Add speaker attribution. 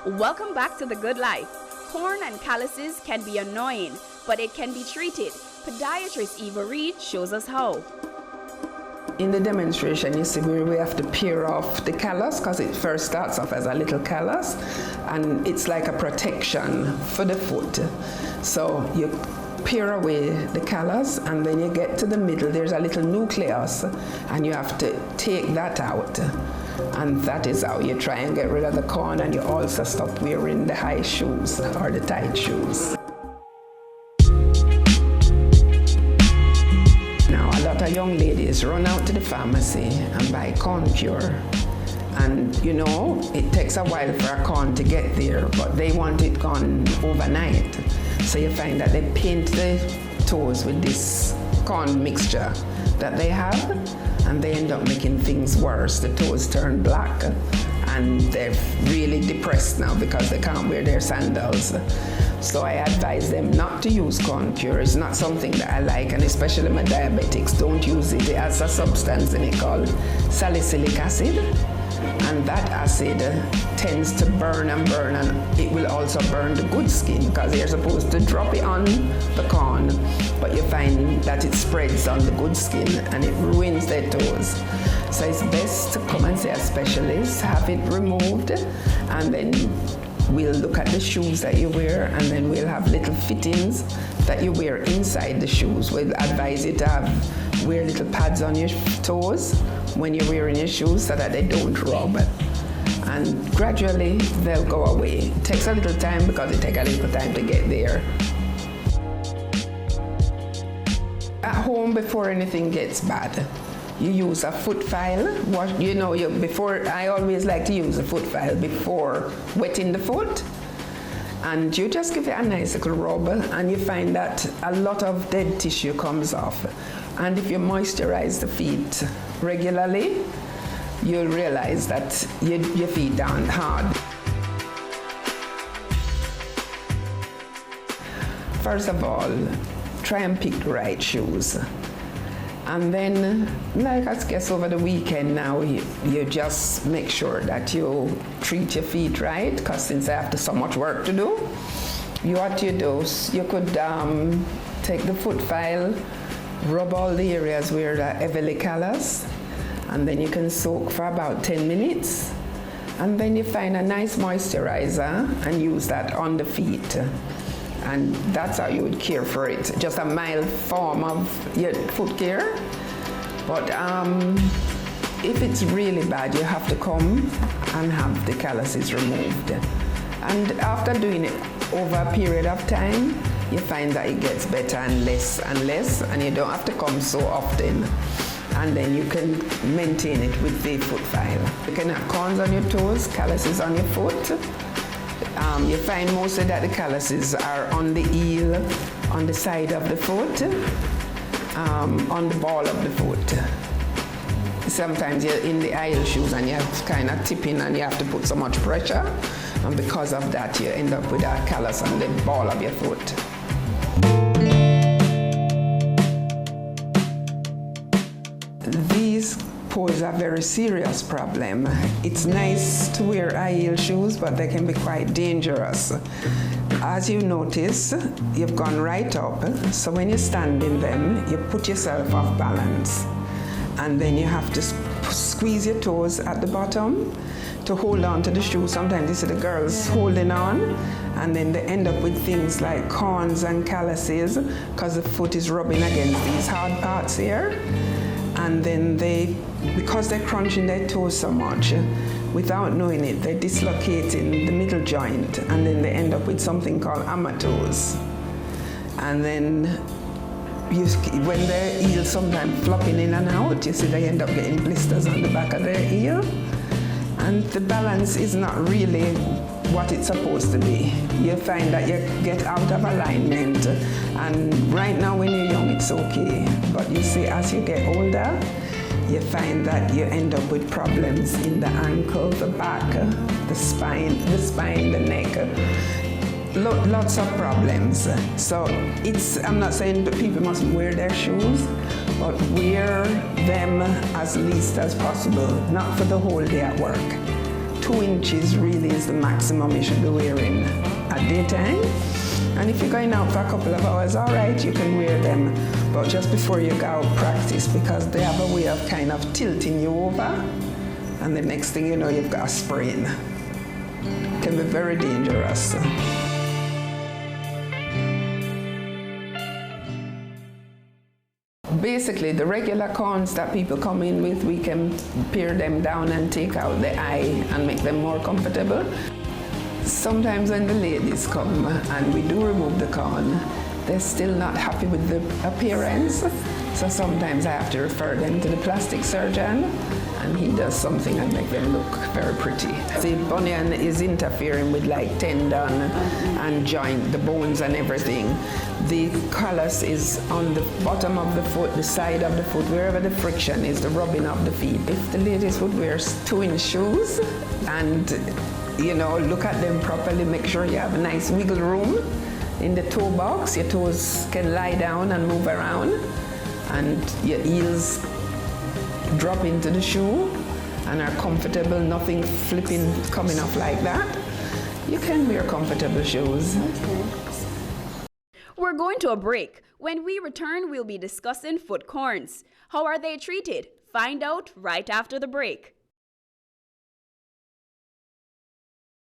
Speaker 1: Welcome back to The Good Life. Corn and calluses can be annoying, but it can be treated. Podiatrist Eva Reed shows us how.
Speaker 2: In the demonstration, you see where we have to peel off the callus because it first starts off as a little callus and it's like a protection for the foot. So you peel away the callus and then you get to the middle, there's a little nucleus and you have to take that out. And that is how you try and get rid of the corn, and you also stop wearing the high shoes or the tight shoes. Now a lot of young ladies run out to the pharmacy and buy corn cure. And you know, it takes a while for a corn to get there, but they want it gone overnight. So you find that they paint the toes with this corn mixture that they have, and they end up making things worse. The toes turn black and they're really depressed now because they can't wear their sandals. So I advise them not to use corn cure. It's not something that I like, and especially my diabetics don't use it. It has a substance in it called salicylic acid, and that acid tends to burn, and it will also burn the good skin because you're supposed to drop it on the corn, but you find that it spreads on the good skin and it ruins their toes. So it's best to come and see a specialist, have it removed, and then we'll look at the shoes that you wear, and then we'll have little fittings that you wear inside the shoes. We'll advise you to wear little pads on your toes when you're wearing your shoes so that they don't rub. And gradually they'll go away. It takes a little time because it takes a little time to get there. At home, before anything gets bad, you use a foot file. I always like to use a foot file before wetting the foot. And you just give it a nice little rub, and you find that a lot of dead tissue comes off. And if you moisturize the feet regularly, you'll realize that your feet aren't hard. First of all, try and pick the right shoes. And then, like I guess over the weekend now, you just make sure that you treat your feet right, because since I have so much work to do, what you do, you could take the foot file, rub all the areas where the heavily callus, and then you can soak for about 10 minutes. And then you find a nice moisturizer and use that on the feet. And that's how you would care for it. Just a mild form of your foot care. But if it's really bad, you have to come and have the calluses removed. And after doing it over a period of time, you find that it gets better and less, and you don't have to come so often. And then you can maintain it with the foot file. You can have corns on your toes, calluses on your foot. You find mostly that the calluses are on the heel, on the side of the foot, on the ball of the foot. Sometimes you're in the aisle shoes and you're kind of tipping and you have to put so much pressure, and because of that you end up with a callus on the ball of your foot. These pose a very serious problem. It's nice to wear high heel shoes, but they can be quite dangerous. As you notice, you've gone right up, so when you stand in them, you put yourself off balance. And then you have to squeeze your toes at the bottom to hold on to the shoe. Sometimes you see the girls holding on, and then they end up with things like corns and calluses because the foot is rubbing against these hard parts here. And then because they're crunching their toes so much, without knowing it, they're dislocating the middle joint, and then they end up with something called amatose. And then when their heels sometimes flopping in and out, you see they end up getting blisters on the back of their heel. And the balance is not really what it's supposed to be. You find that you get out of alignment, and right now when you're young it's okay, but you see as you get older, you find that you end up with problems in the ankle, the back, the spine, the neck, lots of problems. So I'm not saying that people mustn't wear their shoes, but wear them as least as possible, not for the whole day at work. 2 inches really is the maximum you should be wearing at daytime. And if you're going out for a couple of hours, all right, you can wear them, but just before you go out, practice, because they have a way of kind of tilting you over, and the next thing you know, you've got a sprain. It can be very dangerous. Basically, the regular corns that people come in with, we can pare them down and take out the eye and make them more comfortable. Sometimes when the ladies come and we do remove the corn, they're still not happy with the appearance. So sometimes I have to refer them to the plastic surgeon, and he does something and make them look very pretty. The bunion is interfering with like tendon and joint, the bones and everything. The callus is on the bottom of the foot, the side of the foot, wherever the friction is, the rubbing of the feet. If the ladies would wear 2-inch shoes and look at them properly, make sure you have a nice wiggle room in the toe box. Your toes can lie down and move around, and your heels drop into the shoe and are comfortable, nothing flipping, coming off like that. You can wear comfortable shoes.
Speaker 1: Okay. We're going to a break. When we return, we'll be discussing foot corns. How are they treated? Find out right after the break.